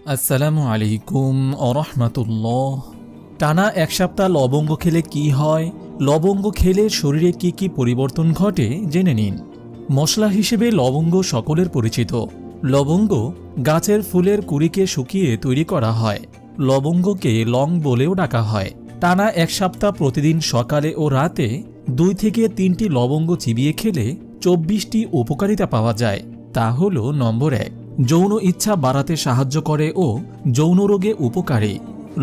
আসসালামু আলাইকুম ওরহমাতুল্লাহ। টানা এক সপ্তাহ লবঙ্গ খেলে কি হয়, লবঙ্গ খেলে শরীরে কি কি পরিবর্তন ঘটে জেনে নিন। মশলা হিসেবে লবঙ্গ সকলের পরিচিত। লবঙ্গ গাছের ফুলের কুড়িকে শুকিয়ে তৈরি করা হয়। লবঙ্গকে লং বলেও ডাকা হয়। টানা এক সপ্তাহ প্রতিদিন সকালে ও রাতে 2 থেকে 3টি লবঙ্গ চিবিয়ে খেলে 24টি উপকারিতা পাওয়া যায়। তা হল নম্বর 1, যৌন ইচ্ছা বাড়াতে সাহায্য করে ও যৌন রোগে উপকারী।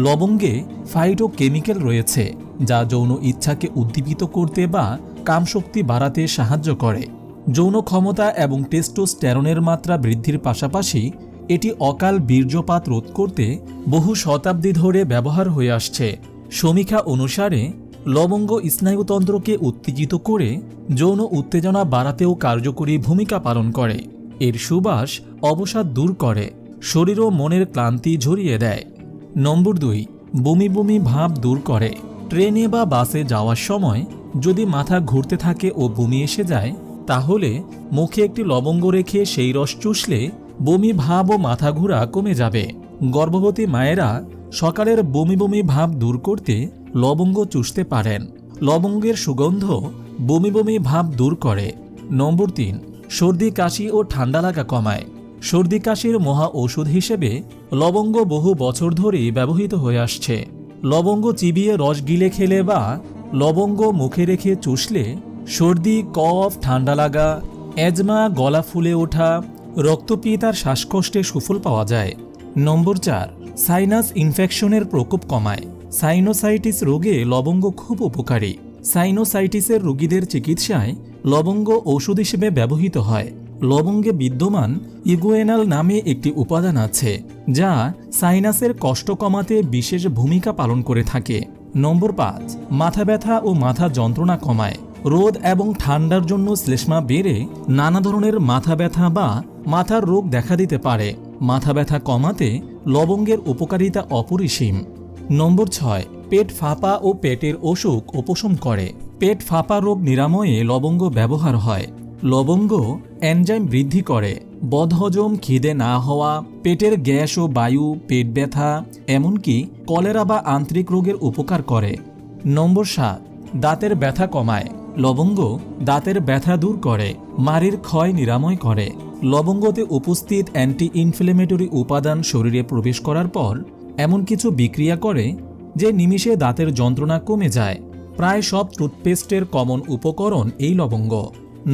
লবঙ্গে ফাইটোকেমিক্যাল রয়েছে যা যৌন ইচ্ছাকে উদ্দীপিত করতে বা কামশক্তি বাড়াতে সাহায্য করে। যৌন ক্ষমতা এবং টেস্টোস্টেরনের মাত্রা বৃদ্ধির পাশাপাশি এটি অকাল বীর্যপাত রোধ করতে বহু শতাব্দী ধরে ব্যবহার হয়ে আসছে। সমীক্ষা অনুসারে লবঙ্গ স্নায়ুতন্ত্রকে উত্তেজিত করে যৌন উত্তেজনা বাড়াতেও কার্যকরী ভূমিকা পালন করে। এর সুবাস অবসাদ দূর করে, শরীর ও মনের ক্লান্তি ঝরিয়ে দেয়। নম্বর 2, বমি বমি ভাব দূর করে। ট্রেনে বা বাসে যাওয়ার সময় যদি মাথা ঘুরতে থাকে ও বমি এসে যায়, তাহলে মুখে একটি লবঙ্গ রেখে সেই রস চুষলে বমি ভাব ও মাথা ঘোরা কমে যাবে। গর্ভবতী মায়েরা সকালের বমি বমি ভাব দূর করতে লবঙ্গ চুষতে পারেন। লবঙ্গের সুগন্ধ বমি বমি ভাব দূর করে। নম্বর 3, সর্দি কাশি ও ঠান্ডা লাগা কমায়। সর্দি কাশির মহা ঔষধ হিসেবে লবঙ্গ বহু বছর ধরেই ব্যবহৃত হয়ে আসছে। লবঙ্গ চিবিয়ে রস গিলে খেলে বা লবঙ্গ মুখে রেখে চুষলে সর্দি, কফ, ঠান্ডা লাগা, অ্যাজমা, গলা ফুলে ওঠা, রক্তপিত আর শ্বাসকষ্টে সুফল পাওয়া যায়। নম্বর 4, সাইনাস ইনফেকশনের প্রকোপ কমায়। সাইনোসাইটিস রোগে লবঙ্গ খুব উপকারী। সাইনোসাইটিসের রোগীদের চিকিৎসায় লবঙ্গ ঔষধ হিসেবে ব্যবহৃত হয়। লবঙ্গে বিদ্যমান ইগুয়েনাল নামে একটি উপাদান আছে যা সাইনাসের কষ্ট কমাতে বিশেষ ভূমিকা পালন করে থাকে। নম্বর 5, মাথা ব্যথা ও মাথা যন্ত্রণা কমায়। রোদ এবং ঠান্ডার জন্য শ্লেষ্মা বেড়ে নানা ধরনের মাথা ব্যথা বা মাথার রোগ দেখা দিতে পারে। মাথা ব্যথা কমাতে লবঙ্গের উপকারিতা অপরিসীম। নম্বর 6, পেট ফাঁপা ও পেটের অসুখ উপশম করে। পেট ফাঁপা রোগ নিরাময়ে লবঙ্গ ব্যবহার হয়। লবঙ্গ এনজাইম বৃদ্ধি করে। বদহজম, খিদে না হওয়া, পেটের গ্যাস ও বায়ু, পেট ব্যথা, এমনকি কলেরা বা আন্ত্রিক রোগের উপকার করে। নম্বর 7, দাঁতের ব্যথা কমায়। লবঙ্গ দাঁতের ব্যথা দূর করে, মাড়ির ক্ষয় নিরাময় করে। লবঙ্গতে উপস্থিত অ্যান্টি ইনফ্লেমেটরি উপাদান শরীরে প্রবেশ করার পর এমন কিছু বিক্রিয়া করে যে নিমিষে দাঁতের যন্ত্রণা কমে যায়। প্রায় সব টুথপেস্টের কমন উপকরণ এই লবঙ্গ।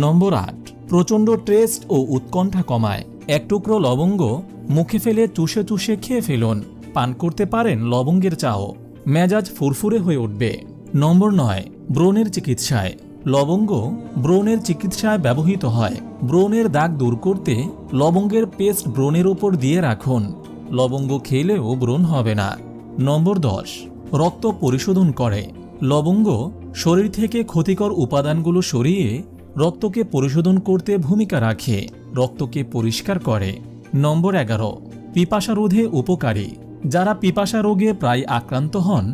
নম্বর 8, প্রচণ্ড টেস্ট ও উৎকণ্ঠা কমায়। এক টুকরো লবঙ্গ মুখে ফেলে চুষে চুষে খেয়ে ফেলুন। পান করতে পারেন লবঙ্গের চাও, মেজাজ ফুরফুরে হয়ে উঠবে। নম্বর 9, ব্রণের চিকিৎসায়। লবঙ্গ ব্রণের চিকিৎসায় ব্যবহৃত হয়। ব্রণের দাগ দূর করতে লবঙ্গের পেস্ট ব্রণের ওপর দিয়ে রাখুন। লবঙ্গ খেলেও ব্রণ হবে না। নম্বর 10, রক্ত পরিশোধন করে। লবঙ্গ শরীর থেকে ক্ষতিকর উপাদানগুলো সরিয়ে রক্তকে পরিশোধন করতে ভূমিকা রাখে, রক্তকে পরিষ্কার করে। নম্বর 11, পিপাসা রোধে উপকারী। যারা পিপাসা রোগে প্রায় আক্রান্ত হন,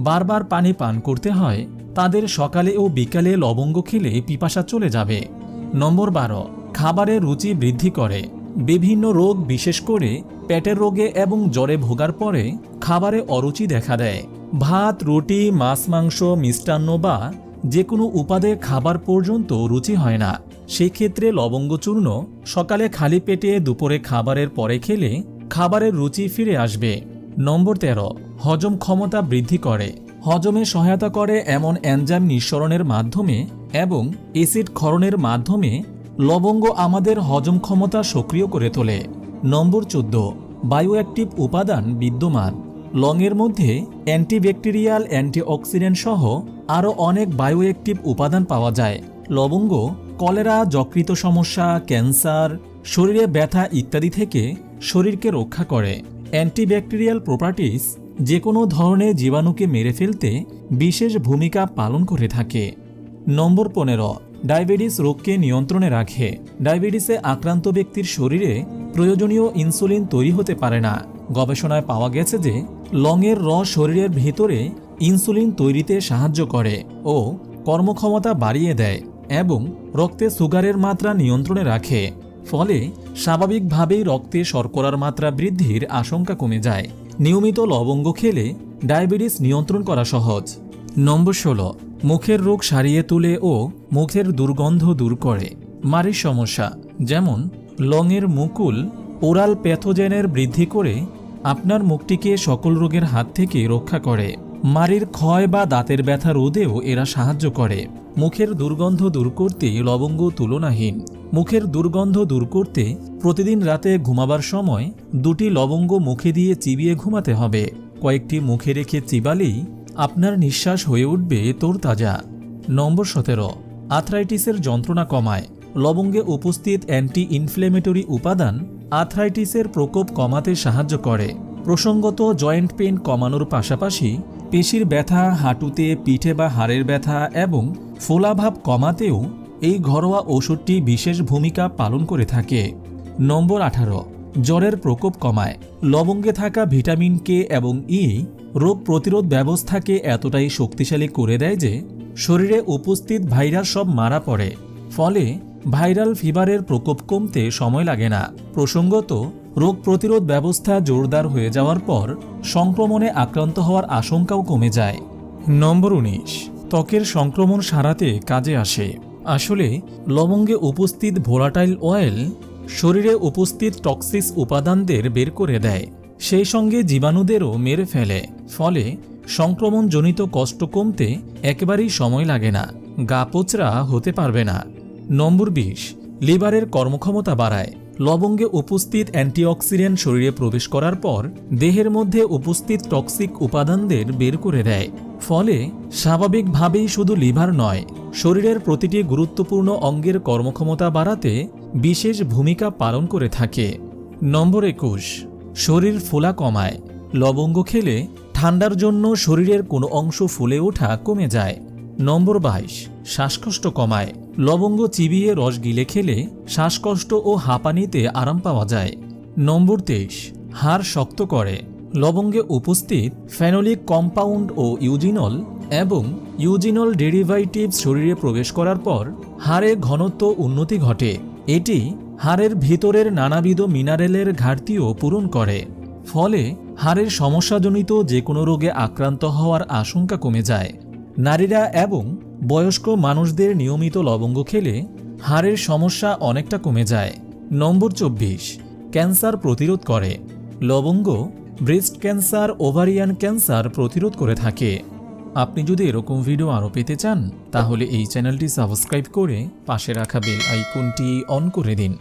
বারবার পানি পান করতে হয়, তাদের সকালে ও বিকালে লবঙ্গ খেলে পিপাসা চলে যাবে। নম্বর 12, খাবারের রুচি বৃদ্ধি করে। বিভিন্ন রোগ, বিশেষ করে পেটের রোগে এবং জ্বরে ভোগার পরে খাবারে অরুচি দেখা দেয়। ভাত, রুটি, মাছ, মাংস, মিষ্টান্ন বা যে কোনো উপাদে খাবার পর্যন্ত রুচি হয় না। সেক্ষেত্রে লবঙ্গ চূর্ণ সকালে খালি পেটে, দুপুরে খাবারের পরে খেলে খাবারের রুচি ফিরে আসবে। নম্বর 13, হজম ক্ষমতা বৃদ্ধি করে। হজমে সহায়তা করে এমন এনজাইম নিঃসরণের মাধ্যমে এবং অ্যাসিড ক্ষরণের মাধ্যমে লবঙ্গ আমাদের হজম ক্ষমতা সক্রিয় করে তোলে। নম্বর 14, বায়োঅ্যাক্টিভ উপাদান বিদ্যমান। লংয়ের মধ্যে অ্যান্টিব্যাকটেরিয়াল, অ্যান্টিঅক্সিডেন্ট সহ আরও অনেক বায়োঅ্যাক্টিভ উপাদান পাওয়া যায়। লবঙ্গ কলেরা, যকৃত সমস্যা, ক্যান্সার, শরীরে ব্যথা ইত্যাদি থেকে শরীরকে রক্ষা করে। অ্যান্টিব্যাকটেরিয়াল প্রপার্টিস যে কোনো ধরনের জীবাণুকে মেরে ফেলতে বিশেষ ভূমিকা পালন করে থাকে। নম্বর 15, ডায়াবেটিস রোগকে নিয়ন্ত্রণে রাখে। ডায়াবেটিসে আক্রান্ত ব্যক্তির শরীরে প্রয়োজনীয় ইনসুলিন তৈরি হতে পারে না। গবেষণায় পাওয়া গেছে যে লংয়ের রস শরীরের ভেতরে ইনসুলিন তৈরিতে সাহায্য করে ও কর্মক্ষমতা বাড়িয়ে দেয় এবং রক্তে সুগারের মাত্রা নিয়ন্ত্রণে রাখে। ফলে স্বাভাবিকভাবেই রক্তে শর্করার মাত্রা বৃদ্ধির আশঙ্কা কমে যায়। নিয়মিত লবঙ্গ খেলে ডায়াবেটিস নিয়ন্ত্রণ করা সহজ। নম্বর 16, মুখের রোগ সারিয়ে তোলে ও মুখের দুর্গন্ধ দূর করে। মাড়ির সমস্যা যেমন লংয়ের মুকুল ওরাল প্যাথোজেনের বৃদ্ধি করে আপনার মুখটিকে সকল রোগের হাত থেকে রক্ষা করে। মাড়ির ক্ষয় বা দাঁতের ব্যথা রোধেও এরা সাহায্য করে। মুখের দুর্গন্ধ দূর করতে লবঙ্গ তুলনাহীন। মুখের দুর্গন্ধ দূর করতে প্রতিদিন রাতে ঘুমাবার সময় 2টি লবঙ্গ মুখে দিয়ে চিবিয়ে ঘুমাতে হবে। কয়েকটি মুখে রেখে চিবালেই আপনার নিঃশ্বাস হয়ে উঠবে তরতাজা। নম্বর 17, আর্থ্রাইটিসের যন্ত্রণা কমায়। লবঙ্গে উপস্থিত অ্যান্টি ইনফ্লেমেটরি উপাদান আর্থ্রাইটিসের প্রকোপ কমাতে সাহায্য করে। প্রসঙ্গত জয়েন্ট পেইন কমানোর পাশাপাশি পেশির ব্যথা, হাঁটুতে, পিঠে বা হাড়ের ব্যথা এবং ফোলাভাব কমাতেও এই ঘরোয়া ওষুধটি বিশেষ ভূমিকা পালন করে থাকে। নম্বর 18, জ্বরের প্রকোপ কমায়। লবঙ্গে থাকা ভিটামিন কে এবং ই রোগ প্রতিরোধ ব্যবস্থাকে এতটাই শক্তিশালী করে দেয় যে শরীরে উপস্থিত ভাইরাস সব মারা পড়ে। ফলে ভাইরাল ফিভারের প্রকোপ কমতে সময় লাগে না। প্রসঙ্গত রোগ প্রতিরোধ ব্যবস্থা জোরদার হয়ে যাওয়ার পর সংক্রমণে আক্রান্ত হওয়ার আশঙ্কাও কমে যায়। নম্বর 19, ত্বকের সংক্রমণ সারাতে কাজে আসে। আসলে লবঙ্গে উপস্থিত ভোলাটাইল অয়েল শরীরে উপস্থিত টক্সিক উপাদানদের বের করে দেয়, সেই সঙ্গে জীবাণুদেরও মেরে ফেলে। ফলে সংক্রমণজনিত কষ্ট কমতে একেবারেই সময় লাগে না, গা পোচরা হতে পারবে না। নম্বর 20, লিভারের কর্মক্ষমতা বাড়ায়। লবঙ্গে উপস্থিত অ্যান্টিঅক্সিডেন্ট শরীরে প্রবেশ করার পর দেহের মধ্যে উপস্থিত টক্সিক উপাদানদের বের করে দেয়। ফলে স্বাভাবিকভাবেই শুধু লিভার নয়, শরীরের প্রতিটি গুরুত্বপূর্ণ অঙ্গের কর্মক্ষমতা বাড়াতে বিশেষ ভূমিকা পালন করে থাকে। নম্বর 21, শরীর ফোলা কমায়। লবঙ্গ খেলে ঠান্ডার জন্য শরীরের কোনো অংশ ফুলে ওঠা কমে যায়। নম্বর 22, শ্বাসকষ্ট কমায়। লবঙ্গ চিবিয়ে রস গিলে খেলে শ্বাসকষ্ট ও হাঁপানিতে আরাম পাওয়া যায়। নম্বর 23, হাড় শক্ত করে। লবঙ্গে উপস্থিত ফেনোলিক কম্পাউন্ড ও ইউজিনল এবং ইউজিনল ডেরিভেটিভস শরীরে প্রবেশ করার পর হাড়ে ঘনত্ব উন্নতি ঘটে। এটি হাড়ের ভিতরের নানাবিধ মিনারেলের ঘাটতিও পূরণ করে। ফলে হাড়ের সমস্যাজনিত যে কোনো রোগে আক্রান্ত হওয়ার আশঙ্কা কমে যায়। নারীরা এবং বয়স্ক মানুষদের নিয়মিত লবঙ্গ খেলে হাড়ের সমস্যা অনেকটা কমে যায়। নম্বর 24, ক্যান্সার প্রতিরোধ করে। লবঙ্গ ব্রেস্ট ক্যান্সার, ওভারিয়ান ক্যান্সার প্রতিরোধ করে থাকে। আপনি যদি এরকম ভিডিও আরও পেতে চান তাহলে এই চ্যানেলটি সাবস্ক্রাইব করে পাশে রাখা বেল আইকনটি অন করে দিন।